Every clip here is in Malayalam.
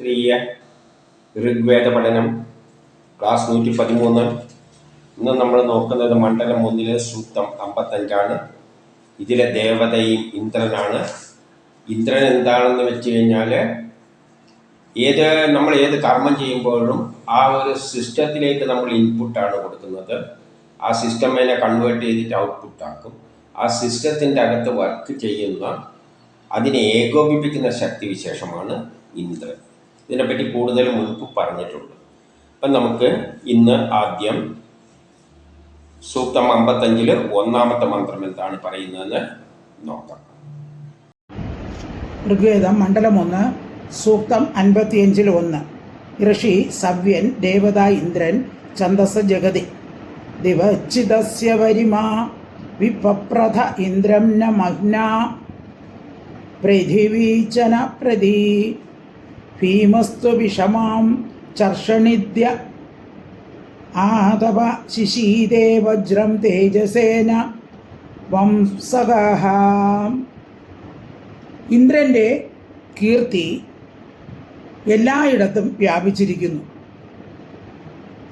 ശാസ്ത്രീയ ഋഗ്വേദ പഠനം ക്ലാസ് 113. ഇന്ന് നമ്മൾ നോക്കുന്നത് മണ്ഡലം 1 സൂക്തം 55. ഇതിലെ ദേവതയും ഇന്ദ്രനാണ്. ഇന്ദ്രൻ എന്താണെന്ന് വെച്ച് കഴിഞ്ഞാൽ നമ്മൾ ഏത് കർമ്മം ചെയ്യുമ്പോഴും ആ ഒരു സിസ്റ്റത്തിലേക്ക് നമ്മൾ ഇൻപുട്ടാണ് കൊടുക്കുന്നത്. ആ സിസ്റ്റം അതിനെ കൺവേർട്ട് ചെയ്തിട്ട് ഔട്ട്പുട്ടാക്കും. ആ സിസ്റ്റത്തിൻ്റെ അകത്ത് വർക്ക് ചെയ്യുന്ന അതിനെ ഏകോപിപ്പിക്കുന്ന ശക്തിവിശേഷമാണ് ഇന്ദ്രൻ. ഇതിനെപ്പറ്റി കൂടുതൽ മുൻപ് പറഞ്ഞിട്ടുണ്ട്. അപ്പം നമുക്ക് ഇന്ന് ആദ്യം സൂക്തം 55 ഒന്നാമത്തെ മന്ത്രം എന്താണ് പറയുന്നതെന്ന് നോക്കാം. ഋഗ്വേദം മണ്ഡലം 1 സൂക്തം 55 ഋഷി സവ്യൻ ദേവത ഇന്ദ്രൻ ഛന്ദസ് ജഗതി ദിവച്ചിതസ്യ വരിമാ വിപപ്രഥ ഇന്ദ്രം ന മഗ്നാ പൃഥിവീചന പ്രതി ഭീമസ്തു വിഷമാം ചർഷണിദ്യ ആതപ ശിശീദേ വജ്രം തേജസേന വംസകഃ. ഇന്ദ്രൻ്റെ കീർത്തി എല്ലായിടത്തും വ്യാപിച്ചിരിക്കുന്നു.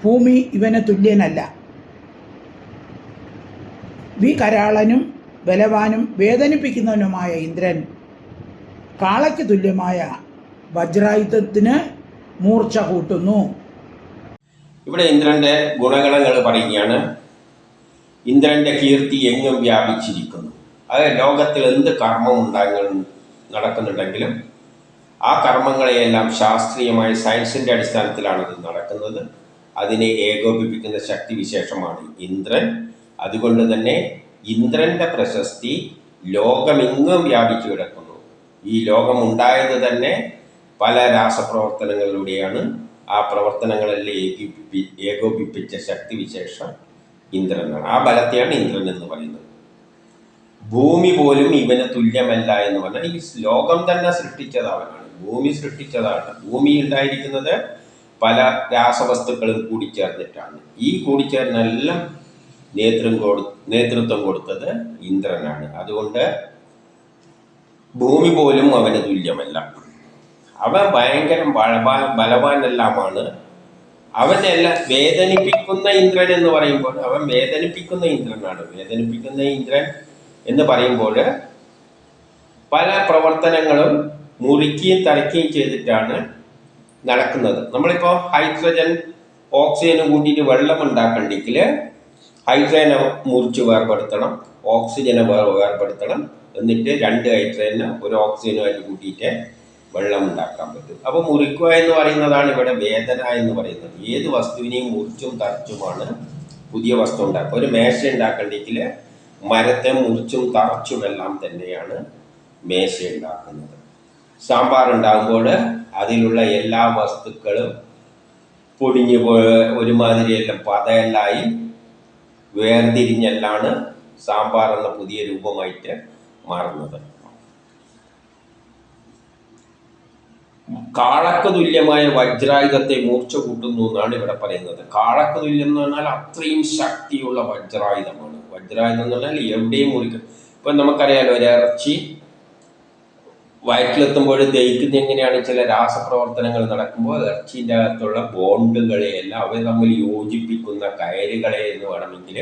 ഭൂമി ഇവന് തുല്യനല്ല. വികരാളനും ബലവാനും വേദനിപ്പിക്കുന്നവനുമായ ഇന്ദ്രൻ കാളയ്ക്ക് തുല്യമായ വജ്രായുധത്തിന് മൂർച്ച കൂട്ടുന്നു. ഇവിടെ ഇന്ദ്രന്റെ ഗുണഗണങ്ങൾ പറയുകയാണ്. ഇന്ദ്രന്റെ കീർത്തി എങ്ങും വ്യാപിച്ചിരിക്കുന്നു. അത് ലോകത്തിൽ എന്ത് കർമ്മം നടക്കുന്നുണ്ടെങ്കിലും ആ കർമ്മങ്ങളെയെല്ലാം ശാസ്ത്രീയമായ സയൻസിൻ്റെ അടിസ്ഥാനത്തിലാണ് ഇത് നടക്കുന്നത്. അതിനെ ഏകോപിപ്പിക്കുന്ന ശക്തിവിശേഷമാണ് ഇന്ദ്രൻ. അതുകൊണ്ട് തന്നെ ഇന്ദ്രന്റെ പ്രശസ്തി ലോകമെങ്ങും വ്യാപിച്ചു കിടക്കുന്നു. ഈ ലോകമുണ്ടായത് തന്നെ പല രാസപ്രവർത്തനങ്ങളിലൂടെയാണ്. ആ പ്രവർത്തനങ്ങളെല്ലാം ഏകോപിപ്പിച്ച ശക്തിവിശേഷം ഇന്ദ്രനാണ്. ആ ബലത്തെയാണ് ഇന്ദ്രൻ എന്ന് പറയുന്നത്. ഭൂമി പോലും ഇവന് തുല്യമല്ല എന്ന് പറഞ്ഞാൽ ഈ ലോകം തന്നെ സൃഷ്ടിച്ചത് അവനാണ്. ഭൂമി സൃഷ്ടിച്ചതാണ്. ഭൂമി ഉണ്ടായിരിക്കുന്നത് പല രാസവസ്തുക്കളും കൂടിച്ചേർന്നിട്ടാണ്. ഈ കൂടിച്ചേർന്നെല്ലാം നേതൃത്വം കൊടുത്തത് ഇന്ദ്രനാണ്. അതുകൊണ്ട് ഭൂമി പോലും അവന് തുല്യമല്ല. അവൻ ഭയങ്കര ബലവാനെല്ലാമാണ്. അവനെല്ലാം വേദനിപ്പിക്കുന്ന ഇന്ദ്രൻ എന്ന് പറയുമ്പോൾ അവൻ വേദനിപ്പിക്കുന്ന ഇന്ദ്രനാണ്. വേദനിപ്പിക്കുന്ന ഇന്ദ്രൻ എന്ന് പറയുമ്പോൾ പല പ്രവർത്തനങ്ങളും മുറിക്കുകയും തളിക്കുകയും ചെയ്തിട്ടാണ് നടക്കുന്നത്. നമ്മളിപ്പോൾ ഹൈഡ്രജൻ ഓക്സിജനും കൂട്ടിയിട്ട് വെള്ളം ഉണ്ടാക്കണ്ടെങ്കിൽ ഹൈഡ്രജനെ മുറിച്ച് വേർപെടുത്തണം, ഓക്സിജനെ വേർപെടുത്തണം. എന്നിട്ട് 2 ഹൈഡ്രജന് 1 ഓക്സിജനുമായിട്ട് കൂട്ടിയിട്ട് വെള്ളം ഉണ്ടാക്കാൻ പറ്റും. അപ്പോൾ മുറിക്കുക എന്ന് പറയുന്നതാണ് ഇവിടെ വേദന എന്ന് പറയുന്നത്. ഏത് വസ്തുവിനെയും മുറിച്ചും തറച്ചുമാണ് പുതിയ വസ്തു ഉണ്ടാക്കുക. ഒരു മേശ ഉണ്ടാക്കണ്ടെങ്കിൽ മരത്തെ മുറിച്ചും തറച്ചുമെല്ലാം തന്നെയാണ് മേശ ഉണ്ടാക്കുന്നത്. സാമ്പാർ ഉണ്ടാകുമ്പോൾ അതിലുള്ള എല്ലാ വസ്തുക്കളും പൊടിഞ്ഞു ഒരുമാതിരിയെല്ലാം പതയെല്ലായി വേർതിരിഞ്ഞെല്ലാണ് സാമ്പാർ എന്ന പുതിയ രൂപമായിട്ട് മാറുന്നത്. കാളക്ക് തുല്യമായ വജ്രായുധത്തെ മൂർച്ച കൂട്ടുന്നു എന്നാണ് ഇവിടെ പറയുന്നത്. കാളക്ക് തുല്യം എന്ന് പറഞ്ഞാൽ അത്രയും ശക്തിയുള്ള വജ്രായുധമാണ്. വജ്രായുധം എന്ന് പറഞ്ഞാൽ എവിടെയും മുറിക്കും. ഇപ്പം നമുക്കറിയാലോ, ഒരു ഇറച്ചി വയറ്റിലെത്തുമ്പോൾ ദഹിക്കുന്ന എങ്ങനെയാണ് ചില രാസപ്രവർത്തനങ്ങൾ നടക്കുമ്പോൾ ഇറച്ചിൻ്റെ അകത്തുള്ള ബോണ്ടുകളെയെല്ലാം അവർ തമ്മിൽ യോജിപ്പിക്കുന്ന കയറുകളെ എന്ന് വേണമെങ്കിൽ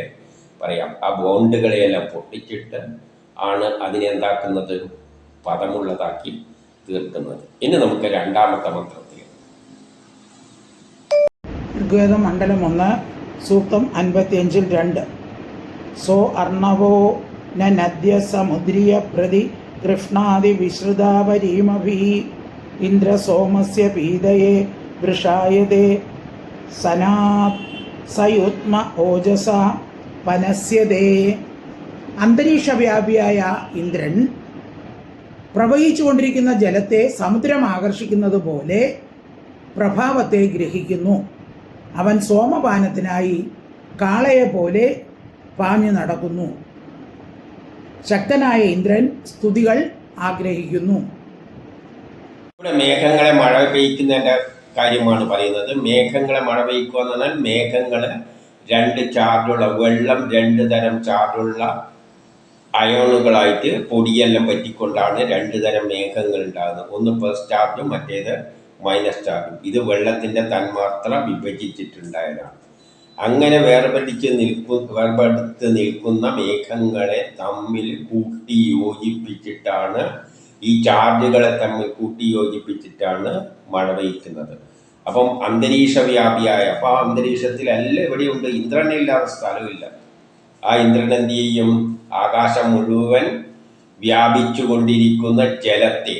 പറയാം. ആ ബോണ്ടുകളെയെല്ലാം പൊട്ടിച്ചിട്ട് ആണ് അതിനെന്താക്കുന്നത്, പദമുള്ളതാക്കി തീർക്കുന്നത്. ഇനി നമുക്ക് രണ്ടാമത്തെ മന്ത്രത്തിൽ ഋഗ്വേദം മണ്ഡലം 1 സൂക്തം 55 സോ അർണവോ നദ്യ സമുദ്രിയ പ്രതി കൃഷ്ണാദി വിശ്രുതാവരീമഭി ഇന്ദ്ര സോമസ്യ പീതയേ വൃഷായതേ സനാത് സയുത്മ ഓജസ പനസ്യതേ. അന്തരീക്ഷവ്യാപിയായ ഇന്ദ്രൻ പ്രവഹിച്ചുകൊണ്ടിരിക്കുന്ന ജലത്തെ സമുദ്രം ആകർഷിക്കുന്നത് പോലെ പ്രഭാവത്തെ ഗ്രഹിക്കുന്നു. അവൻ സോമപാനത്തിനായി കാളയെ പോലെ പാഞ്ഞു നടക്കുന്നു. ശക്തനായ ഇന്ദ്രൻ സ്തുതികൾ ആഗ്രഹിക്കുന്നു. ഇവിടെ മേഘങ്ങളെ മഴ പെയ്ക്കുന്നതിൻ്റെ കാര്യമാണ് പറയുന്നത്. മേഘങ്ങളെ മഴ പെയ്ക്കുക എന്ന് പറഞ്ഞാൽ മേഘങ്ങളെ 2 ചാർജുള്ള വെള്ളം 2 തരം ചാർജുള്ള അയോണുകളായിട്ട് പൊടിയെല്ലാം പറ്റിക്കൊണ്ടാണ് 2 തരം മേഘങ്ങൾ ഉണ്ടാകുന്നത്. ഒന്ന് ഫസ്റ്റ് ചാർജും മറ്റേത് മൈനസ് ചാർജും. ഇത് വെള്ളത്തിൻ്റെ തന്മാത്ര വിഭജിച്ചിട്ടുണ്ടായതാണ്. അങ്ങനെ വേർപെടുത്ത് നിൽക്കുന്ന മേഘങ്ങളെ തമ്മിൽ കൂട്ടി യോജിപ്പിച്ചിട്ടാണ്, ഈ ചാർജുകളെ തമ്മിൽ കൂട്ടി യോജിപ്പിച്ചിട്ടാണ് മഴ പെയ്ക്കുന്നത്. അപ്പം അന്തരീക്ഷ വ്യാപിയായ, അപ്പോൾ ആ അന്തരീക്ഷത്തിലെല്ലാം എവിടെയുണ്ട്, ഇന്ദ്രനില്ലാത്ത സ്ഥലമില്ല. ആ ഇന്ദ്രൻ എന്ത് ചെയ്യും? ആകാശം മുഴുവൻ വ്യാപിച്ചു കൊണ്ടിരിക്കുന്ന ജലത്തെ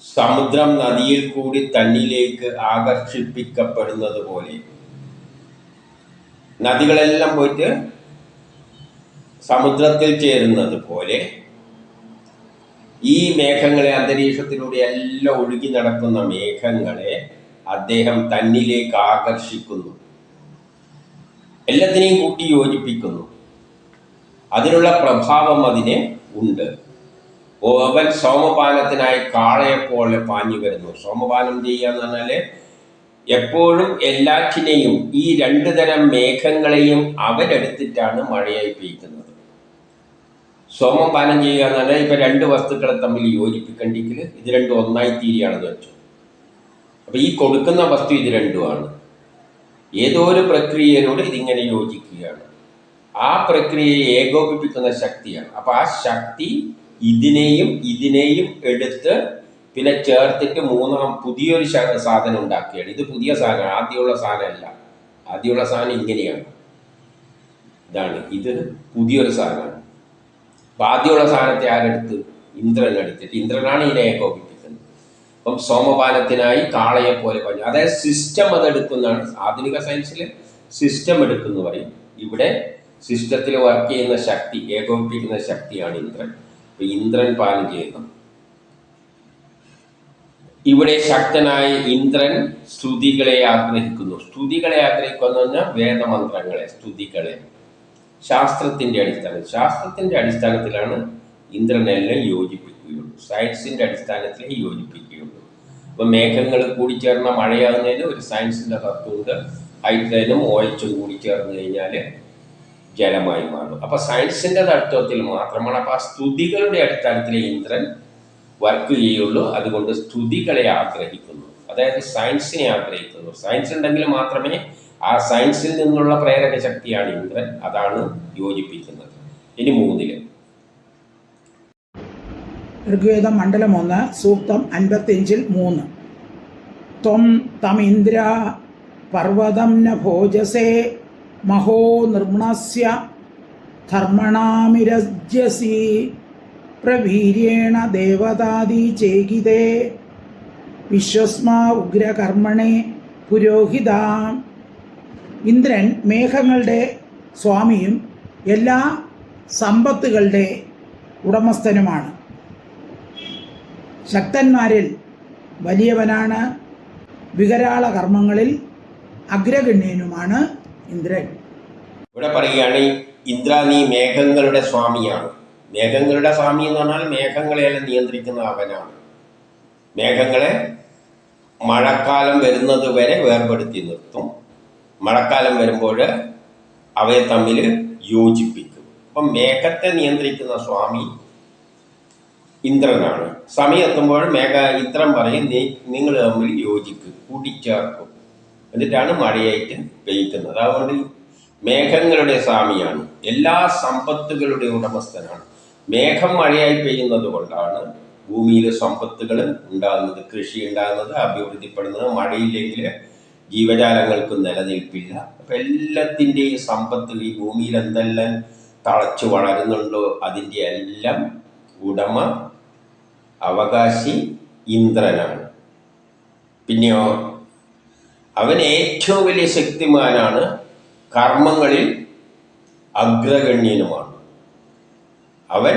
സമുദ്രം നദിയിൽ കൂടി തന്നിലേക്ക് ആകർഷിപ്പിക്കപ്പെടുന്നത് പോലെ, നദികളെല്ലാം പോയിട്ട് സമുദ്രത്തിൽ ചേരുന്നത് പോലെ ഈ മേഘങ്ങളെ, അന്തരീക്ഷത്തിലൂടെ എല്ലാം ഒഴുകി നടക്കുന്ന മേഘങ്ങളെ അദ്ദേഹം തന്നിലേക്ക് ആകർഷിക്കുന്നു, എല്ലാത്തിനെയും കൂട്ടി യോജിപ്പിക്കുന്നു. അതിനുള്ള പ്രഭാവം അതിന് ഉണ്ട്. അവൻ സോമപാനത്തിനായി കാളയെപ്പോലെ പാഞ്ഞു വരുന്നു. സോമപാനം ചെയ്യുക എന്ന് പറഞ്ഞാൽ എപ്പോഴും എല്ലാറ്റിനെയും, ഈ രണ്ടു തരം മേഘങ്ങളെയും അവരെടുത്തിട്ടാണ് മഴയായി പെയ്ക്കുന്നത്. സോമപാനം ചെയ്യുക എന്ന് പറഞ്ഞാൽ ഇപ്പം രണ്ട് വസ്തുക്കളെ തമ്മിൽ യോജിപ്പിക്കണ്ടെങ്കിൽ ഇത് രണ്ടും ഒന്നായി തീരുകയാണെന്ന് വെച്ചു. അപ്പം ഈ കൊടുക്കുന്ന വസ്തു ഇത് രണ്ടുമാണ്. ഏതോ ഒരു പ്രക്രിയയിലൂടെ ഇതിങ്ങനെ യോജിക്കുകയാണ്. ആ പ്രക്രിയയെ ഏകോപിപ്പിക്കുന്ന ശക്തിയാണ്. അപ്പം ആ ശക്തി ഇതിനെയും എടുത്ത് പിന്നെ ചേർത്തിട്ട് പുതിയൊരു സാധനം ഉണ്ടാക്കുകയാണ്. ഇത് പുതിയ സാധനമാണ്, ആദ്യമുള്ള സാധനമല്ല. ആദ്യമുള്ള സാധനം ഇങ്ങനെയാണ്, ഇതാണ്. ഇത് പുതിയൊരു സാധനമാണ്. അപ്പം ആദ്യമുള്ള സാധനത്തെ ആരെടുത്ത്? ഇന്ദ്രൻ എടുത്തിട്ട്, ഇന്ദ്രനാണ് ഇതിനെ ഏകോപിപ്പിക്കുന്നത്. അപ്പം സോമപാനത്തിനായി കാളയെ പോലെ പറഞ്ഞു. അതായത് സിസ്റ്റം അതെടുക്കുന്നതാണ്. ആധുനിക സയൻസിൽ സിസ്റ്റം എടുക്കുന്നു പറയും. ഇവിടെ സിസ്റ്റത്തിൽ വർക്ക് ചെയ്യുന്ന ശക്തി, ഏകോപിപ്പിക്കുന്ന ശക്തിയാണ് ഇന്ദ്രൻ. അപ്പം ഇന്ദ്രൻ പാനം ചെയ്യുന്നു. ഇവിടെ ശക്തനായ ഇന്ദ്രൻ സ്തുതികളെ ആഗ്രഹിക്കുന്നു. സ്തുതികളെ ആഗ്രഹിക്കുക എന്ന് പറഞ്ഞാൽ വേദമന്ത്രങ്ങളെ, സ്തുതികളെ. ശാസ്ത്രത്തിൻ്റെ അടിസ്ഥാനത്തിലാണ് ഇന്ദ്രനെല്ലാം യോജിപ്പിക്കുകയുള്ളൂ. സയൻസിൻ്റെ അടിസ്ഥാനത്തിലേ യോജിപ്പിക്കുകയുള്ളൂ. ഇപ്പം മേഘങ്ങൾ കൂടിച്ചേർന്ന മഴയാകുന്നതിന് ഒരു സയൻസിൻ്റെ തത്വമുണ്ട്. ഹൈഡ്രജനും OH കൂടി ചേർന്ന് കഴിഞ്ഞാൽ ജലമായി മാറും. അപ്പോൾ സയൻസിൻ്റെ തത്വത്തിൽ മാത്രമാണ്. അപ്പോൾ ആ സ്തുതികളുടെ അടിസ്ഥാനത്തിലെ ഇന്ദ്രൻ വർക്ക് ചെയ്യുള്ളൂ. അതുകൊണ്ട് സ്തുതികളെ ആഗ്രഹിക്കുന്നു, അതായത് സയൻസിനെ ആഗ്രഹിക്കുന്നു. സയൻസ് ഉണ്ടെങ്കിൽ മാത്രമേ, ആ സയൻസിൽ നിന്നുള്ള പ്രേരക ശക്തിയാണ് ഇന്ദ്രൻ, അതാണ് യോജിപ്പിക്കുന്നത്. ഇനി 3 ഋഗ്വേദം മണ്ഡലം 1 സൂക്തം 55 3. ത്വം തമിന്ദ്ര പർവ്വതം ന ഭോജസേ മഹോ നിർമ്ണസ്യ ധർമ്മണാമിരജ്യസി പ്രവീര്യേണ ദേവതാദി ചേകിതേ വിശ്വസ്മാ ഉഗ്രകർമ്മണേ പുരോഹിത. ഇന്ദ്രൻ മേഘങ്ങളുടെ സ്വാമിയും എല്ലാ സമ്പത്തുകളുടെ ഉടമസ്ഥനുമാണ്. ശക്തന്മാരിൽ വലിയവനാണ്. വികരാള കർമ്മങ്ങളിൽ അഗ്രഗണ്യനുമാണ് ഇന്ദ്രൻ. ഇവിടെ പറയുകയാണ്, ഇന്ദ്ര നീ മേഘങ്ങളുടെ സ്വാമിയാണ്. മേഘങ്ങളുടെ സ്വാമി എന്ന് പറഞ്ഞാൽ മേഘങ്ങളെയെല്ലാം നിയന്ത്രിക്കുന്ന അവനാണ്. മേഘങ്ങളെ മഴക്കാലം വരുന്നത് വരെ വേർപെടുത്തി നിർത്തും. മഴക്കാലം വരുമ്പോൾ അവയെ തമ്മിൽ യോജിപ്പിക്കും. അപ്പം മേഘത്തെ നിയന്ത്രിക്കുന്ന സ്വാമി ഇന്ദ്രനാണ്. സമയം എത്തുമ്പോൾ ഇന്ദ്രൻ പറയും, നിങ്ങൾ തമ്മിൽ യോജിക്കും, കൂട്ടിച്ചേർക്കും, എന്നിട്ടാണ് മഴയായിട്ട് പെയ്ക്കുന്നത്. അതുകൊണ്ട് മേഘങ്ങളുടെ സ്വാമിയാണ്, എല്ലാ സമ്പത്തുകളുടെ ഉടമസ്ഥനാണ്. മേഘം മഴയായി പെയ്യുന്നത് കൊണ്ടാണ് ഭൂമിയിൽ സമ്പത്തുകൾ ഉണ്ടാകുന്നത്, കൃഷി ഉണ്ടാകുന്നത്, അഭിവൃദ്ധിപ്പെടുന്നത്. മഴയില്ലെങ്കിൽ ജീവജാലങ്ങൾക്ക് നിലനിൽപ്പില്ല. അപ്പം എല്ലാത്തിൻ്റെയും സമ്പത്ത്, ഈ ഭൂമിയിൽ എന്തെല്ലാം തളച്ചു വളരുന്നുണ്ടോ അതിൻ്റെ എല്ലാം ഉടമ, അവകാശി ഇന്ദ്രനാണ്. പിന്നെയോ അവൻ ഏറ്റവും വലിയ ശക്തിമാനാണ്, കർമ്മങ്ങളിൽ അഗ്രഗണ്യനുമാണ്. അവൻ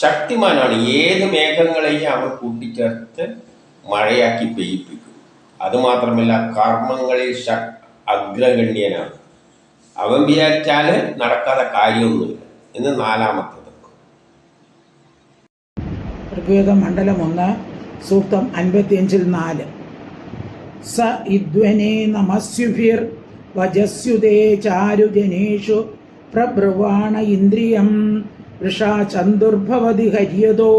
ശക്തിമാനാണ്. ഏത് മേഘങ്ങളെയും അവൻ കൂട്ടിച്ചേർത്ത് മഴയാക്കി പെയ്യിപ്പിക്കും. അതുമാത്രമല്ല, കർമ്മങ്ങളിൽ അഗ്രഗണ്യനാണ്. അവൻ വിചാരിച്ചാൽ നടക്കാത്ത കാര്യമൊന്നുമില്ല എന്ന് 4-ാമത്തത്. ഋഗ്വേദം മണ്ഡലം 1 സൂക്തം 55 4. സ ഇദ്വനേ നമസ്യുഭിർ വജസ്യുതേ ചാരുജനേഷു പ്രബ്രുവാണ ഇന്ദ്രിയം വൃഷാ ചന്ദുർഭവതി ഹര്യതോ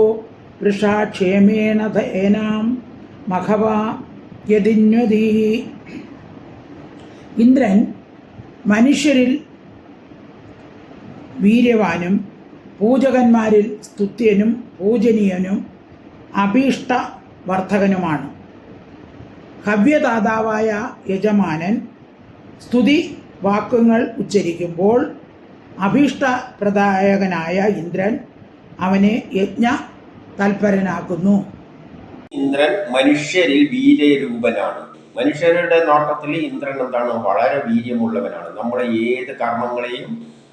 വൃഷാക്ഷേമേണ ധേനാം മഖവാ യതിന്വതീ. ഇന്ദ്രൻ മനുഷ്യരിൽ വീര്യവാനും പൂജകന്മാരിൽ സ്തുത്യനും പൂജനീയനും അഭീഷ്ടവർദ്ധകനുമാണ്. ഹവ്യദാതാവായ യജമാനൻ സ്തുതി വാക്കുകൾ ഉച്ചരിക്കുമ്പോൾ അഭീഷ്ടപ്രദായകനായ ഇന്ദ്രൻ അവനെ യജ്ഞ തൽപരനാക്കുന്നു. ഇന്ദ്രൻ മനുഷ്യരിൽ വീര്യരൂപനാണ്. മനുഷ്യരുടെ നോട്ടത്തിൽ ഇന്ദ്രൻ എന്താണ്? വളരെ വീര്യമുള്ളവനാണ്. നമ്മുടെ ഏത് കർമ്മങ്ങളെയും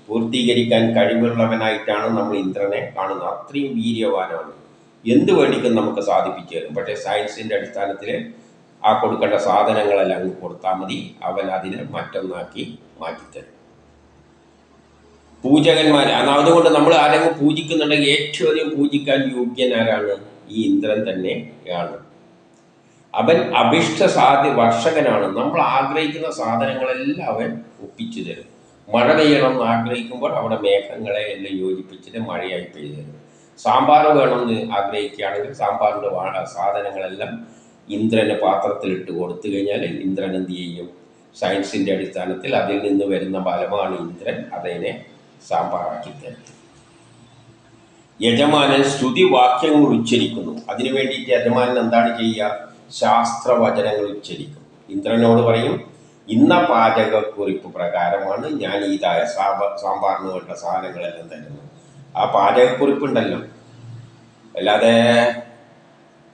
പൂർത്തീകരിക്കാൻ കഴിവുള്ളവനായിട്ടാണ് നമ്മൾ ഇന്ദ്രനെ കാണുന്നത്. അത്രയും വീര്യവാനാണ്. എന്ത് വേണ്ടിക്കും നമുക്ക് സാധിപ്പിച്ചു തരും. പക്ഷേ സയൻസിൻ്റെ അടിസ്ഥാനത്തിൽ ആ കൊടുക്കേണ്ട സാധനങ്ങളെല്ലാം അങ്ങ് കൊടുത്താൽ മതി, അവൻ അതിനെ മറ്റൊന്നാക്കി മാറ്റിത്തരും. പൂജകന്മാർ, അതുകൊണ്ട് നമ്മൾ ആരെങ്കിലും പൂജിക്കുന്നുണ്ടെങ്കിൽ ഏറ്റവും അധികം പൂജിക്കാൻ യോഗ്യനാരാണ്? ഈ ഇന്ദ്രൻ തന്നെയാണ്. അവൻ വർഷകനാണ്. നമ്മൾ ആഗ്രഹിക്കുന്ന സാധനങ്ങളെല്ലാം അവൻ ഒപ്പിച്ചു തരും. മഴ പെയ്യണമെന്ന് ആഗ്രഹിക്കുമ്പോൾ അവിടെ മേഘങ്ങളെ എല്ലാം യോജിപ്പിച്ചിട്ട് മഴയായി പെയ്തു തരും. സാമ്പാർ വേണമെന്ന് ആഗ്രഹിക്കുകയാണെങ്കിൽ സാമ്പാറിൻ്റെ സാധനങ്ങളെല്ലാം ഇന്ദ്രന് പാത്രത്തിലിട്ട് കൊടുത്തു കഴിഞ്ഞാൽ ഇന്ദ്രൻ എന്ത് ചെയ്യും? സയൻസിൻ്റെ അടിസ്ഥാനത്തിൽ അതിൽ നിന്ന് വരുന്ന ഫലമാണ് ഇന്ദ്രൻ അതിനെ സാമ്പാറാക്കി തരും. യജമാനൻ സ്തുതി വാക്യങ്ങൾ ഉച്ചരിക്കുന്നു. അതിനു വേണ്ടിയിട്ട് യജമാനൻ എന്താണ് ചെയ്യുക? ശാസ്ത്രവചനങ്ങൾ ഉച്ചരിക്കും. ഇന്ദ്രനോട് പറയും, ഇന്ന പാചകക്കുറിപ്പ് പ്രകാരമാണ് ഞാൻ ഇതായ സാമ്പാറിന് വേണ്ട സാധനങ്ങളെല്ലാം തരുന്നത്. ആ പാചകക്കുറിപ്പുണ്ടല്ലോ, അല്ലാതെ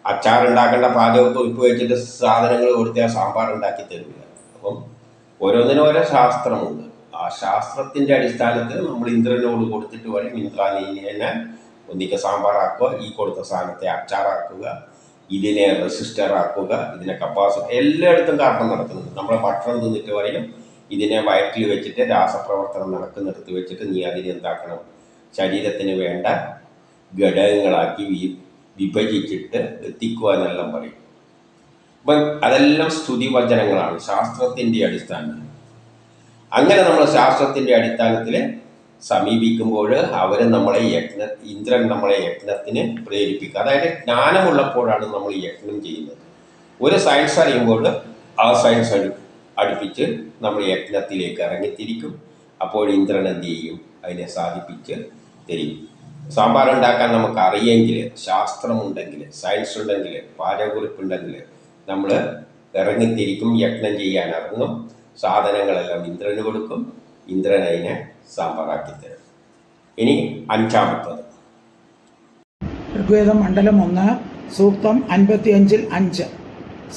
അച്ചാറുണ്ടാക്കേണ്ട പാചകക്കുറിപ്പ് വെച്ചിട്ട് സാധനങ്ങൾ കൊടുത്താൽ സാമ്പാർ ഉണ്ടാക്കി തരില്ല. അപ്പം ഓരോന്നിനും ഓരോ ശാസ്ത്രമുണ്ട്. ആ ശാസ്ത്രത്തിൻ്റെ അടിസ്ഥാനത്തിൽ നമ്മൾ ഇന്ദ്രനോട് കൊടുത്തിട്ട് പറയും, ഇന്ദ്ര നീ എന്നെ ഒന്നിക്ക് സാമ്പാറാക്കുക, ഈ കൊടുത്ത സാധനത്തെ അച്ചാറാക്കുക, ഇതിനെ റെസിസ്റ്ററാക്കുക, ഇതിനെ കപ്പാസിറ്റി, എല്ലായിടത്തും കാരണം നടക്കുന്നുണ്ട്. നമ്മളെ ഭക്ഷണം തിന്നിട്ട് പറയും, ഇതിനെ വയറ്റിൽ വെച്ചിട്ട് രാസപ്രവർത്തനം നടക്കുന്നിടത്ത് വെച്ചിട്ട് നീ അതിനെ എന്താക്കണം? ശരീരത്തിന് വേണ്ട ഘടകങ്ങളാക്കി വിഭജിച്ചിട്ട് എത്തിക്കുക എന്നെല്ലാം പറയും. അപ്പം അതെല്ലാം സ്തുതിവചനങ്ങളാണ് ശാസ്ത്രത്തിൻ്റെ അടിസ്ഥാനത്തിൽ. അങ്ങനെ നമ്മൾ ശാസ്ത്രത്തിൻ്റെ അടിസ്ഥാനത്തിൽ സമീപിക്കുമ്പോൾ ഇന്ദ്രൻ നമ്മളെ യജ്ഞത്തിന് പ്രേരിപ്പിക്കുക. അതായത് ജ്ഞാനമുള്ളപ്പോഴാണ് നമ്മൾ യജ്ഞം ചെയ്യുന്നത്. ഒരു സയൻസ് അറിയുമ്പോൾ ആ സയൻസ് അടുപ്പിച്ച് നമ്മൾ യജ്ഞത്തിലേക്ക് ഇറങ്ങിത്തിരിക്കും. അപ്പോൾ ഇന്ദ്രൻ എന്ത് ചെയ്യും? അതിനെ സാധിപ്പിച്ച് തരും. സാമ്പാർ ഉണ്ടാക്കാൻ നമുക്ക് അറിയെങ്കിൽ, ശാസ്ത്രമുണ്ടെങ്കിൽ, സയൻസ് ഉണ്ടെങ്കിൽ, പാചകക്കുറിപ്പുണ്ടെങ്കിൽ നമ്മൾ ഇറങ്ങിത്തിരിക്കും, യജ്ഞം ചെയ്യാൻ ഇറങ്ങും. സാധനങ്ങളെല്ലാം ഇന്ദ്രന് കൊടുക്കും, ഇന്ദ്രൻ അതിനെ സാമ്പാറാക്കി തരും. ഇനി അഞ്ചാമത്തത് ഋഗ്വേദം മണ്ഡലം 1 സൂക്തം 55-5.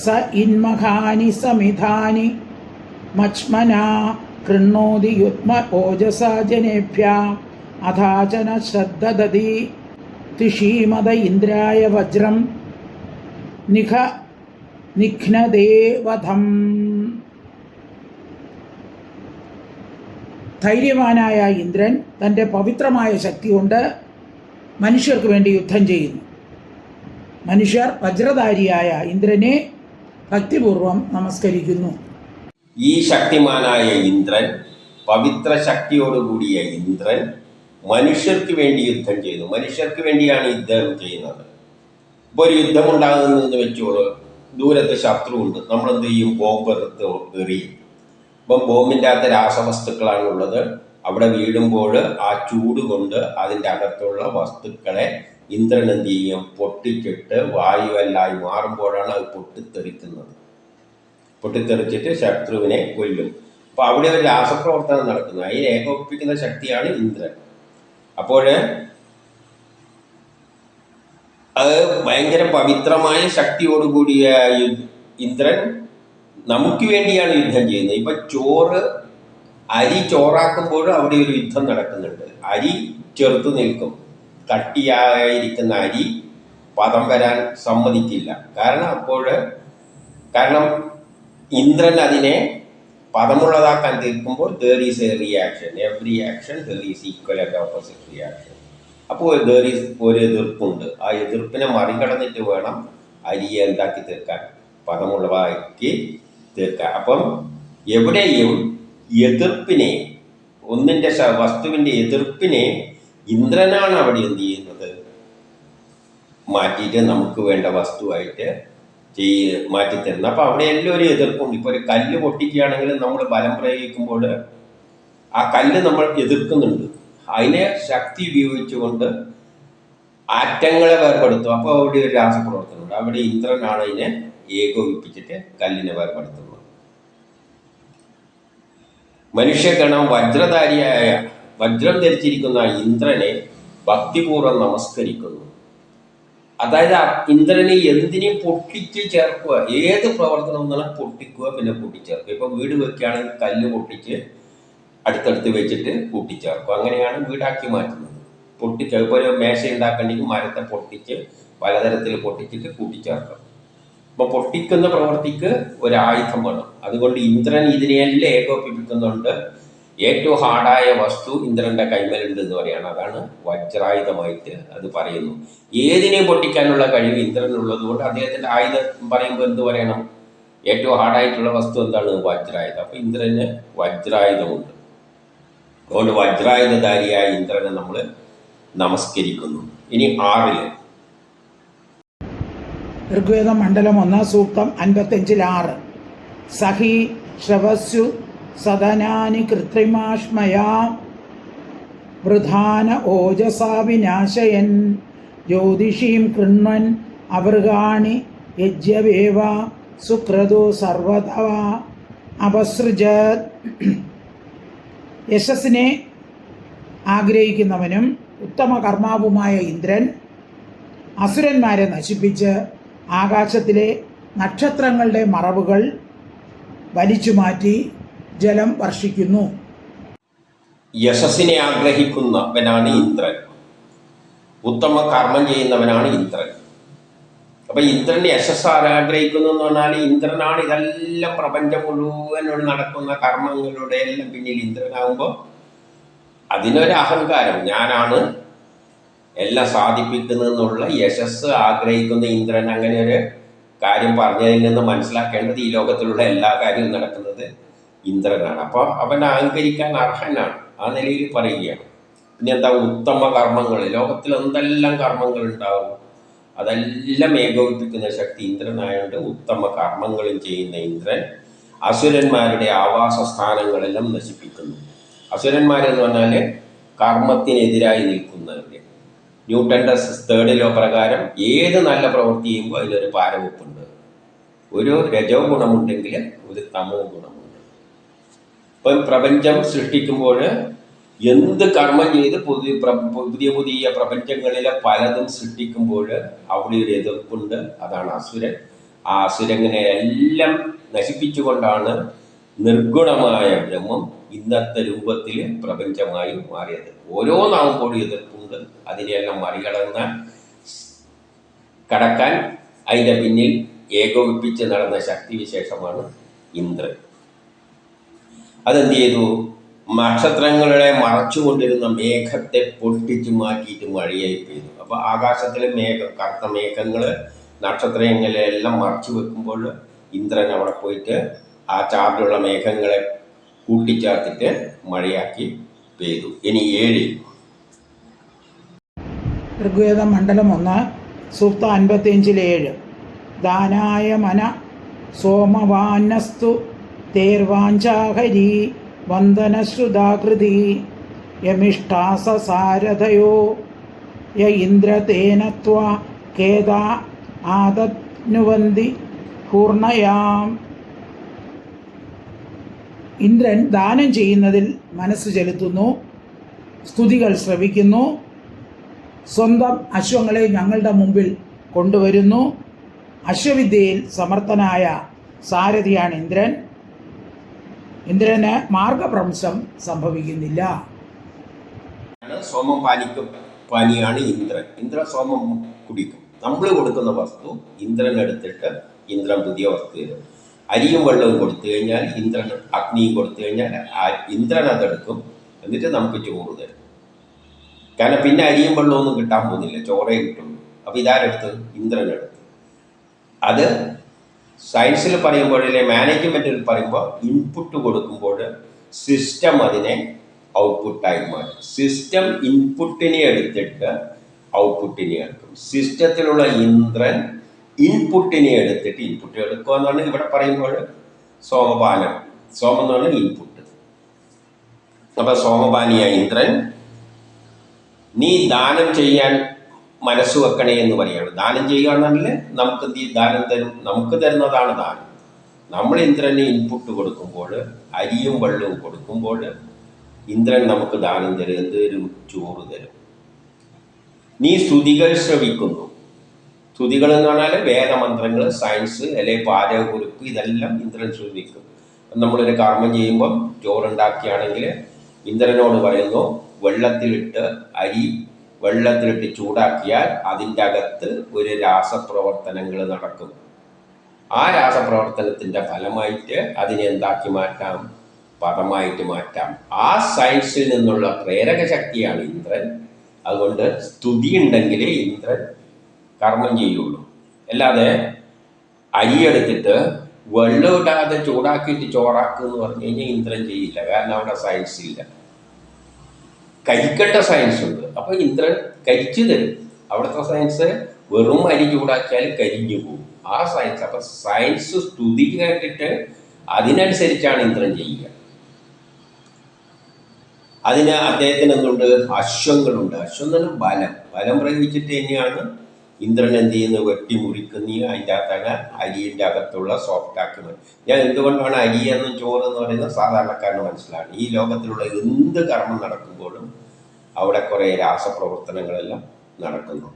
സ ഇന്മഹാനി സമിധാനി മച്മനാ കൃണ്ണോതി യുത്മ ഓജസാ ജനേഭ്യ അഥാചന ശ്രദ്ധദതി തിഷീമത ഇന്ദ്രായ വജ്രം നിഘ്നദേവധം. ധൈര്യവാനായ ഇന്ദ്രൻ തൻ്റെ പവിത്രമായ ശക്തി കൊണ്ട് മനുഷ്യർക്ക് വേണ്ടി യുദ്ധം ചെയ്യുന്നു. മനുഷ്യർ വജ്രധാരിയായ ഇന്ദ്രനെ ഭക്തിപൂർവം നമസ്കരിക്കുന്നു. ഈ ശക്തിമാനായ ഇന്ദ്രൻ, പവിത്ര ശക്തിയോടുകൂടിയ ഇന്ദ്രൻ മനുഷ്യർക്ക് വേണ്ടി യുദ്ധം ചെയ്യുന്നു. മനുഷ്യർക്ക് വേണ്ടിയാണ് യുദ്ധം ചെയ്യുന്നത്. ഇപ്പോൾ ഒരു യുദ്ധം ഉണ്ടാകുന്നതെന്ന് വെച്ചോളൂ, ദൂരത്ത് ശത്രുവുണ്ട്, നമ്മളെന്ത് ചെയ്യും? ബോംബ് എറിയും. ഇപ്പം ബോംബിൻ്റെ അകത്ത് രാസവസ്തുക്കളാണുള്ളത്. അവിടെ വീഴുമ്പോൾ ആ ചൂട് കൊണ്ട് അതിൻ്റെ അകത്തുള്ള വസ്തുക്കളെ ഇന്ദ്രൻ എന്ത് ചെയ്യും? പൊട്ടിച്ചിട്ട് വായുവല്ലായി മാറുമ്പോഴാണ് അത് പൊട്ടിത്തെറിച്ചിട്ട് ശത്രുവിനെ കൊല്ലും. അപ്പോൾ അവിടെ ഒരു രാസപ്രവർത്തനം നടക്കുന്നു. അതിനെ ഏകോപിപ്പിക്കുന്ന ശക്തിയാണ് ഇന്ദ്രൻ. അപ്പോൾ അത് ഭയങ്കര പവിത്രമായ ശക്തിയോടുകൂടിയ ഇന്ദ്രൻ നമുക്ക് വേണ്ടിയാണ് യുദ്ധം ചെയ്യുന്നത്. ഇപ്പം അരി ചോറാക്കുമ്പോൾ അവിടെ ഒരു യുദ്ധം നടക്കുന്നുണ്ട്. അരി ചെറുത്തു നിൽക്കും. കട്ടിയായിരിക്കുന്ന അരി പദം വരാൻ സമ്മതിക്കില്ല. കാരണം ഇന്ദ്രൻ അതിനെ പദമുള്ളതാക്കാൻ തീർക്കുമ്പോൾ there is a reaction. Every action there is equal and opposite reaction. അപ്പോൾ there is ഒരു എതിർപ്പുണ്ട്. ആ എതിർപ്പിനെ മറികടന്നിട്ട് വേണം അരിയെ എന്താക്കി തീർക്കാൻ? പദമുള്ളതാക്കി തീർക്കാൻ. അപ്പം എവിടെയും എതിർപ്പിനെ, ഒന്നിൻ്റെ വസ്തുവിൻ്റെ എതിർപ്പിനെ ഇന്ദ്രനാണ് അവിടെ എന്ത് ചെയ്യുന്നത്? മാറ്റിയിട്ട് നമുക്ക് വേണ്ട വസ്തുവായിട്ട് മാറ്റിത്തരുന്നത്. അപ്പോൾ അവിടെ എല്ലാം ഒരു എതിർപ്പുണ്ട്. ഇപ്പോൾ ഒരു കല്ല് പൊട്ടിക്കുകയാണെങ്കിൽ നമ്മൾ ബലം പ്രയോഗിക്കുമ്പോൾ ആ കല്ല് നമ്മൾ എതിർക്കുന്നുണ്ട്. അതിനെ ശക്തി ഉപയോഗിച്ചുകൊണ്ട് ആറ്റങ്ങളെ വേർപെടുത്തും. അപ്പോൾ അവിടെ ഒരു രാസപ്രവർത്തനമുണ്ട്. അവിടെ ഇന്ദ്രനാണ് അതിനെ ഏകോപിപ്പിച്ചിട്ട് കല്ലിനെ വേർപെടുത്തുന്നത്. മനുഷ്യഗണം വജ്രധാരിയായ വജ്രം ധരിച്ചിരിക്കുന്ന ഇന്ദ്രനെ ഭക്തിപൂർവ്വം നമസ്കരിക്കുന്നു. അതായത് ഇന്ദ്രനെ എന്തിനേയും പൊട്ടിച്ച് ചേർക്കുക. ഏത് പ്രവർത്തനം എന്നാലും പൊട്ടിക്കുക, പിന്നെ കൂട്ടിച്ചേർക്കുക. ഇപ്പൊ വീട് വെക്കുകയാണെങ്കിൽ കല്ല് പൊട്ടിച്ച് അടുത്തടുത്ത് വെച്ചിട്ട് കൂട്ടിച്ചേർക്കുക. അങ്ങനെയാണ് വീടാക്കി മാറ്റുന്നത്. ഇപ്പോൾ ഒരു മേശ ഉണ്ടാക്കണമെങ്കിൽ മരത്തെ പൊട്ടിച്ച് പലതരത്തിൽ പൊട്ടിച്ചിട്ട് കൂട്ടിച്ചേർക്കുക. അപ്പൊ പൊട്ടിക്കുന്ന പ്രവൃത്തിക്ക് ഒരായുധം വേണം. അതുകൊണ്ട് ഇന്ദ്രൻ ഇതിനെയെല്ലാം ഏകോപിപ്പിക്കുന്നുണ്ട്. ഏറ്റവും ഹാർഡായ വസ്തു ഇന്ദ്രന്റെ കൈമലുണ്ട് എന്ന് പറയാണ്. അതാണ് വജ്രായുധമായിട്ട് അത് പറയുന്നു. ഏതിനെയും പൊട്ടിക്കാനുള്ള കഴിവ് ഇന്ദ്രനുള്ളത് കൊണ്ട് അദ്ദേഹത്തിന്റെ ആയുധം പറയുമ്പോൾ എന്ത് പറയണം? ഏറ്റവും ഹാർഡായിട്ടുള്ള വസ്തു എന്താണ്? വജ്രായുധം. അപ്പൊ ഇന്ദ്രന് വജ്രായുധമുണ്ട്. അതുകൊണ്ട് വജ്രായുധധാരിയായ ഇന്ദ്രനെ നമ്മൾ നമസ്കരിക്കുന്നു. ഇനി 6 ഋഗ്വേദം മണ്ഡലം 1 സൂക്തം 55 സഹി ശ്രവസ്സു സദനാനി കൃത്രിമാശ്മയാ വൃധാന ഓജസാ വിനാശയൻ ജ്യോതിഷീം കൃണ്വൻ അവൃഗാണി യജ്ഞവേവ സുക്രതോ സർവതവ അപസൃജത്. യശസ്സിനെ ആഗ്രഹിക്കുന്നവനും ഉത്തമ കർമാവുമായ ഇന്ദ്രൻ അസുരന്മാരെ നശിപ്പിച്ച് ആകാശത്തിലെ നക്ഷത്രങ്ങളുടെ മറവുകൾ വലിച്ചു മാറ്റി ജലം വർഷിക്കുന്നു. യശസ്സിനെ ആഗ്രഹിക്കുന്നവനാണ് ഇന്ദ്രൻ. ഉത്തമ കർമ്മം ചെയ്യുന്നവനാണ് ഇന്ദ്രൻ. അപ്പൊ ഇന്ദ്രൻ യശസ് ആഗ്രഹിക്കുന്നു എന്ന് പറഞ്ഞാൽ ഇന്ദ്രനാണ് ഇതെല്ലാം പ്രപഞ്ചം മുഴുവൻ നടക്കുന്ന കർമ്മങ്ങളുടെ എല്ലാം പിന്നിൽ ഇന്ദ്രനാകുമ്പോൾ അതിനൊരു അഹങ്കാരം, ഞാനാണ് എല്ലാം സാധിപ്പിക്കുന്നതെന്നുള്ള യശസ് ആഗ്രഹിക്കുന്ന ഇന്ദ്രൻ അങ്ങനെ ഒരു കാര്യം പറഞ്ഞതിൽ നിന്ന് മനസ്സിലാക്കേണ്ടത് ഈ ലോകത്തിലുള്ള എല്ലാ കാര്യവും നടക്കുന്നത് ഇന്ദ്രനാണ്. അപ്പോൾ അവൻ അഹങ്കരിക്കാൻ അർഹനാണ്. ആ നിലയിൽ പറയുകയാണ്. പിന്നെ എന്താ? ഉത്തമ കർമ്മങ്ങൾ. ലോകത്തിൽ എന്തെല്ലാം കർമ്മങ്ങൾ ഉണ്ടാവും അതെല്ലാം ഏകോപിപ്പിക്കുന്ന ശക്തി ഇന്ദ്രനായതുകൊണ്ട് ഉത്തമ കർമ്മങ്ങളും ചെയ്യുന്ന ഇന്ദ്രൻ അസുരന്മാരുടെ ആവാസ സ്ഥാനങ്ങളെല്ലാം നശിപ്പിക്കുന്നു. അസുരന്മാരെന്ന് പറഞ്ഞാൽ കർമ്മത്തിനെതിരായി നിൽക്കുന്നവരുടെ. ന്യൂട്ടന്റെ 3rd ലോ പ്രകാരം ഏത് നല്ല പ്രവൃത്തി ചെയ്യുമ്പോൾ അതിലൊരു പാരവെപ്പുണ്ട്. ഒരു രജോ ഗുണമുണ്ടെങ്കിൽ ഒരു തമോ ഗുണമുണ്ട്. ഇപ്പം പ്രപഞ്ചം സൃഷ്ടിക്കുമ്പോൾ എന്ത് കർമ്മം ചെയ്ത് പുതിയ പുതിയ പ്രപഞ്ചങ്ങളിലെ പലതും സൃഷ്ടിക്കുമ്പോൾ അവിടെ ഒരു എതിർപ്പുണ്ട്. അതാണ് അസുരൻ. ആ അസുരങ്ങനെ എല്ലാം നശിപ്പിച്ചുകൊണ്ടാണ് നിർഗുണമായ ബ്രഹ്മം ഇന്നത്തെ രൂപത്തിൽ പ്രപഞ്ചമായി മാറിയത്. ഓരോന്നാകുമ്പോഴും എതിർപ്പുണ്ട്. അതിനെല്ലാം കടക്കാൻ അതിൻ്റെ പിന്നിൽ ഏകോപിപ്പിച്ച് നടന്ന ശക്തിവിശേഷമാണ് ഇന്ദ്രൻ. അതെന്ത് ചെയ്തു? നക്ഷത്രങ്ങളെ മറച്ചുകൊണ്ടിരുന്ന മേഘത്തെ പൊട്ടിച്ചു മാറ്റിയിട്ട് മഴയായി പെയ്തു. അപ്പോൾ ആകാശത്തിലെ കറുത്ത മേഘങ്ങൾ നക്ഷത്രങ്ങളെല്ലാം മറച്ചു വെക്കുമ്പോൾ ഇന്ദ്രൻ അവിടെ പോയിട്ട് ആ ചാർജുള്ള മേഘങ്ങളെ കൂട്ടിച്ചേർത്തിട്ട് മഴയാക്കി പെയ്തു. ഇനി 7 ഋഗ്വേദം മണ്ഡലം 1 സൂക്ത 55 ദാനായ മന സോമവാനസ്തു തേർവാഞ്ചാഹരി വന്ദനശ്രുതാകൃതി യമിഷ്ടാസാരഥയോ യ ഇന്ദ്രതേനത്വ കേദ ആദനുവന്തി പൂർണയാം. ഇന്ദ്രൻ ദാനം ചെയ്യുന്നതിൽ മനസ്സ് ചെലുത്തുന്നു, സ്തുതികൾ ശ്രവിക്കുന്നു, സ്വന്തം അശ്വങ്ങളെ ഞങ്ങളുടെ മുമ്പിൽ കൊണ്ടുവരുന്നു. അശ്വവിദ്യയിൽ സമർത്ഥനായ സാരഥിയാണ് ഇന്ദ്രൻ. ഇന്ദ്രന് മാർഗഭ്രംശം സംഭവിക്കുന്നില്ല. സോമം പാനിയാണ് ഇന്ദ്രൻ. ഇന്ദ്രൻ സോമം കുടിക്കും. നമ്മൾ കൊടുക്കുന്ന വസ്തു ഇന്ദ്രൻ എടുത്തിട്ട് ഇന്ദ്രൻ പുതിയ വസ്തു തരും. അരിയും വെള്ളവും കൊടുത്തു കഴിഞ്ഞാൽ ഇന്ദ്രൻ, അഗ്നിയും കൊടുത്തു കഴിഞ്ഞാൽ ഇന്ദ്രൻ അതെടുക്കും. എന്നിട്ട് നമുക്ക് ചോറ് തരും. കാരണം പിന്നെ അരിയും വെള്ളമൊന്നും കിട്ടാൻ പോകുന്നില്ല, ചോറേ കിട്ടുള്ളൂ. അപ്പോൾ ഇതാരെടുത്ത്? ഇന്ദ്രനെടുത്ത്. അത് സയൻസിൽ പറയുമ്പോഴേ മാനേജ്മെൻറ്റിൽ പറയുമ്പോൾ ഇൻപുട്ട് കൊടുക്കുമ്പോൾ സിസ്റ്റം അതിനെ ഔട്ട്പുട്ടായി മാറ്റും. സിസ്റ്റം ഇൻപുട്ടിനെ എടുത്തിട്ട് ഔട്ട്പുട്ടിനെ എടുക്കും. സിസ്റ്റത്തിലുള്ള ഇന്ദ്രൻ ഇൻപുട്ടിനെ എടുത്തിട്ട് ഇൻപുട്ട് എടുക്കുക എന്നാണ് ഇവിടെ പറയുമ്പോൾ സോമപാനം. സോമം എന്ന് പറഞ്ഞാൽ ഇൻപുട്ട്. അപ്പൊ സോമപാനിയായ ഇന്ദ്രൻ നീ ദാനം ചെയ്യാൻ മനസ്സ് വെക്കണേ എന്ന് പറയാണ്. ദാനം ചെയ്യുക എന്നല്ല, നമുക്ക് ദാനം തരും, നമുക്ക് തരുന്നതാണ് ദാനം. നമ്മൾ ഇന്ദ്രന് ഇൻപുട്ട് കൊടുക്കുമ്പോൾ, അരിയും വെള്ളവും കൊടുക്കുമ്പോൾ ഇന്ദ്രൻ നമുക്ക് ദാനം തരും. എന്ത് തരും? ചോറ് തരും. നീ സ്തുതികൾ ശ്രവിക്കുന്നു. സ്തുതികൾ എന്ന് പറഞ്ഞാൽ വേദമന്ത്രങ്ങൾ, സയൻസ്, അല്ലെങ്കിൽ പാചകക്കുറിപ്പ്, ഇതെല്ലാം ഇന്ദ്രൻ ശ്രവിക്കും. നമ്മളൊരു കർമ്മം ചെയ്യുമ്പം ചോറുണ്ടാക്കിയാണെങ്കിൽ ഇന്ദ്രനോട് പറയുന്നു, വെള്ളത്തിലിട്ട് അരി വെള്ളത്തിലിട്ട് ചൂടാക്കിയാൽ അതിൻ്റെ അകത്ത് ഒരു രാസപ്രവർത്തനങ്ങൾ നടക്കും. ആ രാസപ്രവർത്തനത്തിൻ്റെ ഫലമായിട്ട് അതിനെ എന്താക്കി മാറ്റാം? പദമായിട്ട് മാറ്റാം. ആ സയൻസിൽ നിന്നുള്ള പ്രേരക ശക്തിയാണ് ഇന്ദ്രൻ. അതുകൊണ്ട് സ്തുതി ഉണ്ടെങ്കിലേ ഇന്ദ്രൻ കർമ്മം ചെയ്യുള്ളൂ. അല്ലാതെ അരിയെടുത്തിട്ട് വെള്ളം ഇടാതെ ചൂടാക്കിയിട്ട് ചോറാക്കുക എന്ന് പറഞ്ഞു കഴിഞ്ഞാൽ ഇന്ദ്രൻ ചെയ്യില്ല. കാരണം അവിടെ സയൻസ് ഇല്ല. കരിക്കേണ്ട സയൻസ് ഉണ്ട്. അപ്പൊ ഇന്ദ്രൻ കരിച്ചു തരും. അവിടുത്തെ സയൻസ് വെറും അരി ചൂടാക്കിയാൽ കരിഞ്ഞു പോകും. ആ സയൻസ്. അപ്പൊ സയൻസ് സ്തുതി കേട്ടിട്ട് അതിനനുസരിച്ചാണ് ഇന്ദ്രൻ ചെയ്യുക. അതിന് അദ്ദേഹത്തിന് എന്തുണ്ട്? അശ്വങ്ങളുണ്ട്. അശ്വം എന്ന് പറഞ്ഞാൽ ബലം പ്രയോഗിച്ചിട്ട് തന്നെയാണ് ഇന്ദ്രൻ എന്ത് ചെയ്യുന്നത്? വെട്ടിമുറിക്കുന്ന അതിൻ്റെ അകത്താണ് അരിയുടെ അകത്തുള്ള സോഫ്റ്റ് ആക്കുന്നത്. ഞാൻ എന്തുകൊണ്ടാണ് അരി എന്നും ചോറ് എന്ന് പറയുന്നത് സാധാരണക്കാരന് മനസ്സിലാണ്. ഈ ലോകത്തിലുള്ള എന്ത് കർമ്മം നടക്കുമ്പോഴും അവിടെ കുറേ രാസപ്രവർത്തനങ്ങളെല്ലാം നടക്കുന്നു.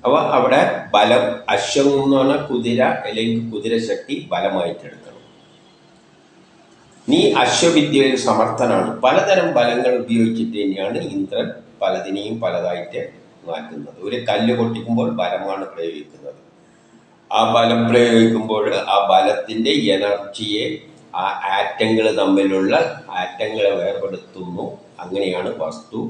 അപ്പോൾ അവിടെ ബലം, അശ്വം എന്ന് പറഞ്ഞാൽ കുതിര, അല്ലെങ്കിൽ കുതിരശക്തി ബലമായിട്ടെടുക്കണം. നീ അശ്വവിദ്യയിൽ സമർത്ഥനാണ്. പലതരം ബലങ്ങൾ ഉപയോഗിച്ചിട്ട് തന്നെയാണ് ഇന്ദ്രൻ പലതിനെയും പലതായിട്ട് മാറ്റുന്നത്. ഒരു കല്ല് പൊട്ടിക്കുമ്പോൾ ബലമാണ് പ്രയോഗിക്കുന്നത്. ആ ബലം പ്രയോഗിക്കുമ്പോൾ ആ ബലത്തിൻ്റെ എനർജിയെ ആ ആറ്റങ്ങൾ തമ്മിലുള്ള ആറ്റങ്ങളെ വേർപെടുത്തുന്നു. അങ്ങനെയാണ് വസ്തു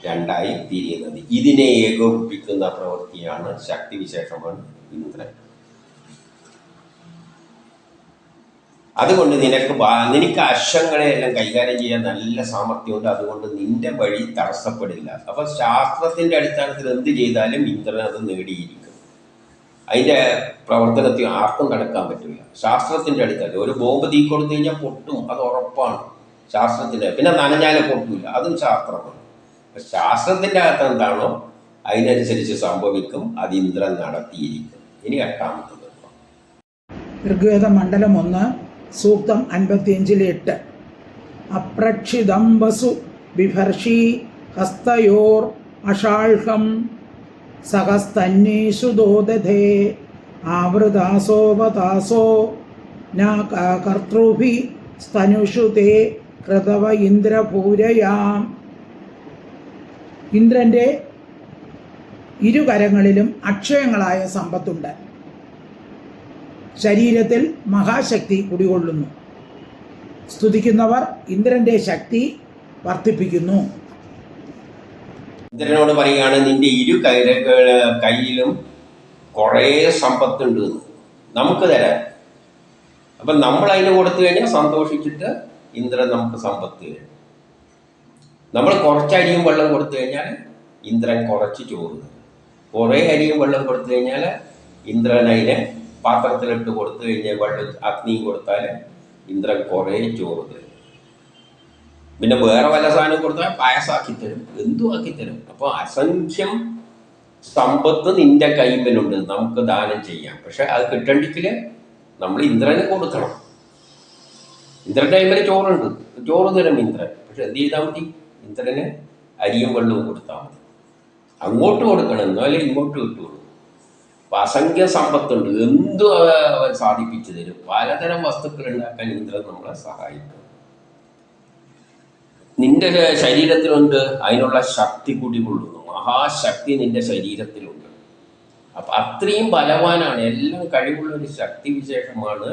രണ്ടായി തിരിയുന്നത്. ഇതിനെ ഏകോപിപ്പിക്കുന്ന പ്രവൃത്തിയാണ് ശക്തിവിശേഷമാണ് ഇന്ദ്രൻ. അതുകൊണ്ട് നിനക്ക് അശ്വങ്ങളെയെല്ലാം കൈകാര്യം ചെയ്യാൻ നല്ല സാമർഥ്യമുണ്ട്. അതുകൊണ്ട് നിന്റെ വഴി തടസ്സപ്പെടില്ല. അപ്പൊ ശാസ്ത്രത്തിന്റെ അടിസ്ഥാനത്തിൽ എന്ത് ചെയ്താലും ഇന്ദ്രൻ അത് നേടിയിരിക്കും. അതിന്റെ പ്രവർത്തനത്തിൽ ആർക്കും തടുക്കാൻ പറ്റില്ല. ശാസ്ത്രത്തിന്റെ അടിസ്ഥാനത്തിൽ ഒരു ബോംബ് തീ കൊടുത്തു കഴിഞ്ഞാൽ പൊട്ടും, അത് ഉറപ്പാണ് ശാസ്ത്രത്തിന്റെ. പിന്നെ നനഞ്ഞാലും പൊട്ടില്ല, അതും ശാസ്ത്രമാണ്. ശാസ്ത്രത്തിന്റെ അകത്ത് എന്താണോ അതിനനുസരിച്ച് സംഭവിക്കും. അത് ഇന്ദ്രൻ നടത്തിയിരിക്കും. ഇനി 8ാമത്തത് ഋഗ്വേദ മണ്ഡലം 1 സൂക്തം 55-8. അപ്രക്ഷിതം വസു ബിഭർഷി ഹസ്തയോർ അഷാൾഹം സഹസ്തന്യേഷു ദോദധേ ആവൃതാസോപതാസോ ന കർത്തൃഭി സ്തനുഷു തേ കൃതവ ഇന്ദ്രപൂരയാം. ഇന്ദ്രൻ്റെ ഇരുകരങ്ങളിലും അക്ഷയങ്ങളായ സമ്പത്തുണ്ട്. ശരീരത്തിൽ മഹാശക്തി കുടികൊള്ളുന്നു. സ്തുതിക്കുന്നവർ ഇന്ദ്രന്റെ ശക്തി വർദ്ധിപ്പിക്കുന്നു. ഇന്ദ്രനോട് പറയുകയാണ്, നിന്റെ കയ്യിലും കുറേ സമ്പത്തുണ്ട്, നമുക്ക് തരാൻ. അപ്പം നമ്മൾ അതിന് കൊടുത്തു കഴിഞ്ഞാൽ സന്തോഷിച്ചിട്ട് ഇന്ദ്രൻ നമുക്ക് സമ്പത്ത് തരും. നമ്മൾ കുറച്ച് അരിയും വെള്ളം കൊടുത്തു കഴിഞ്ഞാൽ ഇന്ദ്രൻ കുറച്ച് ചോറ് തരും. കുറേ അരിയും വെള്ളം കൊടുത്തു കഴിഞ്ഞാൽ ഇന്ദ്രൻ അതിനെ പാത്രത്തിലിട്ട് കൊടുത്തു കഴിഞ്ഞാൽ വെള്ളം അഗ്നിയും കൊടുത്താൽ ഇന്ദ്രൻ കുറേ ചോറ് തരും. പിന്നെ വേറെ വല്ല സാധനം കൊടുത്താൽ പായസാക്കി തരും, എന്തും ആക്കി തരും. അപ്പോൾ അസംഖ്യം സമ്പത്ത് നിന്റെ കൈമ്പിലുണ്ട്, നമുക്ക് ദാനം ചെയ്യാം. പക്ഷെ അത് കിട്ടണ്ടെങ്കിൽ നമ്മൾ ഇന്ദ്രന് കൊടുക്കണം. ഇന്ദ്രൻ്റെ കൈമ്പിൽ ചോറുണ്ട്, ചോറ് തരും ഇന്ദ്രൻ. പക്ഷെ എന്ത് ചെയ്താൽ മതി? ഇന്ദ്രന് അരിയും വെള്ളവും കൊടുത്താൽ മതി. അങ്ങോട്ട് കൊടുക്കണം, എന്നാലേ ഇങ്ങോട്ട് കിട്ടുള്ളൂ. അപ്പം അസംഖ്യ സമ്പത്തുണ്ട്, എന്തും അവൻ സാധിപ്പിച്ചു തരും. പലതരം വസ്തുക്കൾ ഉണ്ടാക്കാൻ ഇന്ദ്രൻ നമ്മളെ സഹായിക്കും. നിന്റെ ശരീരത്തിലുണ്ട്, അതിനുള്ള ശക്തി കുടികൊള്ളുന്നു. മഹാശക്തി നിന്റെ ശരീരത്തിലുണ്ട്. അപ്പം അത്രയും ബലവാനാണ്, എല്ലാം കഴിവുള്ളൊരു ശക്തി വിശേഷമാണ്.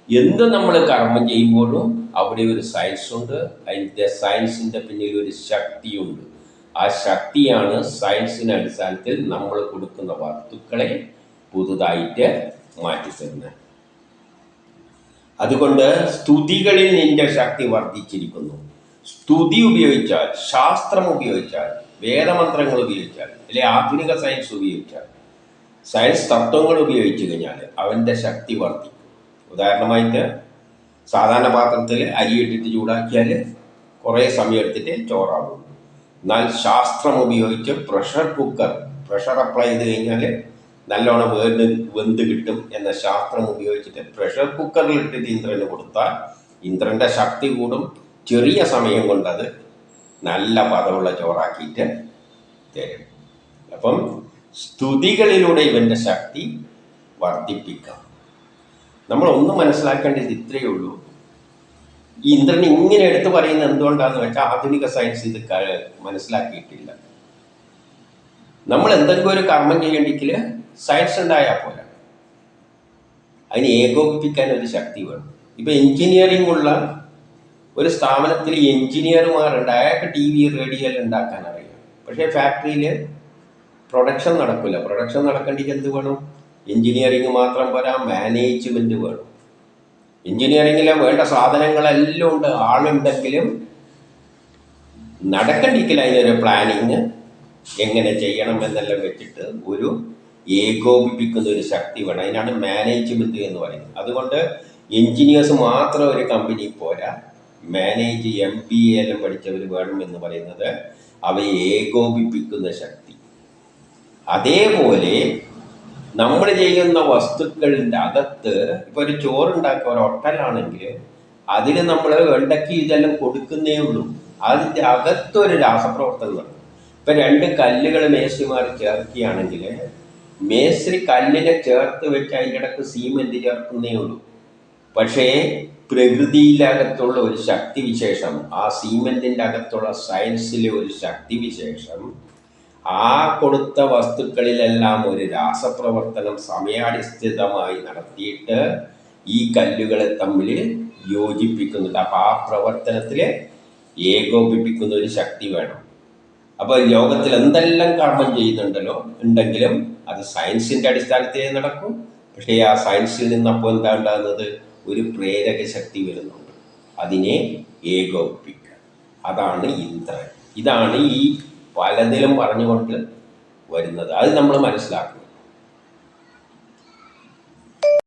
എന്ത് നമ്മൾ കർമ്മം ചെയ്യുമ്പോഴും അവിടെ ഒരു സയൻസ് ഉണ്ട്. അതിൻ്റെ സയൻസിൻ്റെ പിന്നിൽ ഒരു ശക്തിയുണ്ട്. ആ ശക്തിയാണ് സയൻസിൻ്റെ അടിസ്ഥാനത്തിൽ നമ്മൾ കൊടുക്കുന്ന വസ്തുക്കളെ പുതുതായിട്ട് മാറ്റിത്തരുന്നത്. അതുകൊണ്ട് സ്തുതികളിൽ നിന്റെ ശക്തി വർദ്ധിച്ചിരിക്കുന്നു. സ്തുതി ഉപയോഗിച്ചാൽ, ശാസ്ത്രം ഉപയോഗിച്ചാൽ, വേദമന്ത്രങ്ങൾ ഉപയോഗിച്ചാൽ, അല്ലെ ആധുനിക സയൻസ് ഉപയോഗിച്ചാൽ സയൻസ് തത്വങ്ങൾ ഉപയോഗിച്ച് കഴിഞ്ഞാൽ അവൻ്റെ ശക്തി വർദ്ധിക്കും. ഉദാഹരണമായിട്ട് സാധാരണ പാത്രത്തിൽ അരി ഇട്ടിട്ട് ചൂടാക്കിയാൽ കുറേ സമയം എടുത്തിട്ട് ചോറാകും. എന്നാൽ ശാസ്ത്രം ഉപയോഗിച്ച് പ്രഷർ അപ്ലൈ ചെയ്ത് കഴിഞ്ഞാൽ നല്ലോണം വെന്ത് കിട്ടും എന്ന ശാസ്ത്രം ഉപയോഗിച്ചിട്ട് പ്രഷർ കുക്കറിൽ ഇട്ടിട്ട് ഇന്ദ്രന് കൊടുത്താൽ ഇന്ദ്രൻ്റെ ശക്തി കൂടും. ചെറിയ സമയം കൊണ്ടത് നല്ല പദമുള്ള ചോറാക്കിയിട്ട് തരും. അപ്പം സ്തുതികളിലൂടെ ഇവൻ്റെ ശക്തി വർദ്ധിപ്പിക്കാം. നമ്മളൊന്നും മനസ്സിലാക്കേണ്ടത് ഇത്രയേ ഉള്ളൂ. ഈ ഇന്ദ്രൻ ഇങ്ങനെ എടുത്തു പറയുന്നത് എന്തുകൊണ്ടാണെന്ന് വെച്ചാൽ ആധുനിക സയൻസ് ഇത് മനസ്സിലാക്കിയിട്ടില്ല. നമ്മൾ എന്തെങ്കിലും ഒരു കർമ്മം ചെയ്യണമെങ്കിൽ സയൻസ് ഉണ്ടായാൽ പോരാ, അതിന് ഏകോപിപ്പിക്കാൻ ഒരു ശക്തി വേണം. ഇപ്പം എൻജിനീയറിംഗ് ഉള്ള ഒരു സ്ഥാപനത്തിൽ എൻജിനീയർമാരുണ്ട്, അയാൾക്ക് TV റേഡിയോ ഉണ്ടാക്കാൻ അറിയാം. പക്ഷേ ഫാക്ടറിയിൽ പ്രൊഡക്ഷൻ നടക്കില്ല. പ്രൊഡക്ഷൻ നടക്കേണ്ടെങ്കിൽ എന്ത് വേണം? എൻജിനീയറിംഗ് മാത്രം പോരാ, മാനേജ്മെൻറ്റ് വേണം. എൻജിനീയറിംഗിലെ വേണ്ട സാധനങ്ങളെല്ലാം ഉണ്ട്, ആളുണ്ടെങ്കിലും നടക്കണ്ടിക്കില്ല. അതിനൊരു പ്ലാനിങ് എങ്ങനെ ചെയ്യണം എന്നെല്ലാം വെച്ചിട്ട് ഒരു ഏകോപിപ്പിക്കുന്ന ഒരു ശക്തി വേണം. അതിനാണ് മാനേജ്മെൻറ്റ് എന്ന് പറയുന്നത്. അതുകൊണ്ട് എൻജിനീയേഴ്സ് മാത്രം ഒരു കമ്പനി പോരാ, മാനേജ് MBA എല്ലാം പഠിച്ചവർ വേണം എന്ന് പറയുന്നത് അവയെ ഏകോപിപ്പിക്കുന്ന ശക്തി. അതേപോലെ നമ്മൾ ചെയ്യുന്ന വസ്തുക്കളുടെ അകത്ത് ഇപ്പോൾ ഒരു ചോറുണ്ടാക്കുക, ഒരു ഹോട്ടലാണെങ്കിൽ അതിൽ നമ്മൾ വെണ്ടയ്ക്ക് ഇതെല്ലാം കൊടുക്കുന്നേ ഉള്ളൂ. അതിൻ്റെ അകത്തൊരു രാസപ്രവർത്തനം നടക്കും. ഇപ്പം 2 കല്ലുകൾ മേസ്ത്രിമാർ ചേർക്കുകയാണെങ്കിൽ മേസ്ത്രി കല്ലിനെ ചേർത്ത് വെച്ച് അതിൻ്റെ ഇടയ്ക്ക് സിമെൻറ്റ് ചേർക്കുന്നേ ഉള്ളൂ. പക്ഷേ പ്രകൃതിയിലകത്തുള്ള ഒരു ശക്തിവിശേഷം, ആ സിമെൻറ്റിൻ്റെ അകത്തുള്ള സയൻസിലെ ഒരു ശക്തിവിശേഷം, ആ കൊടുത്ത വസ്തുക്കളിലെല്ലാം ഒരു രാസപ്രവർത്തനം സമയാടിസ്ഥിതമായി നടത്തിയിട്ട് ഈ കല്ലുകളെ തമ്മിൽ യോജിപ്പിക്കുന്നുണ്ട്. അപ്പോൾ ആ പ്രവർത്തനത്തിൽ ഏകോപിപ്പിക്കുന്ന ഒരു ശക്തി വേണം. അപ്പോൾ ലോകത്തിൽ എന്തെല്ലാം കർമ്മം ഉണ്ടെങ്കിലും അത് സയൻസിൻ്റെ അടിസ്ഥാനത്തിലേ നടക്കും. പക്ഷേ ആ സയൻസിൽ നിന്നപ്പോൾ എന്താ ഉണ്ടാകുന്നത്? ഒരു പ്രേരക ശക്തി വരുന്നുണ്ട്, അതിനെ ഏകോപിപ്പിക്കുക. അതാണ് ഇന്ദ്രൻ. ഇതാണ് ഈ പലതിലും പറഞ്ഞുകൊണ്ട് വരുന്നത്. അത് നമ്മൾ മനസ്സിലാക്കണം.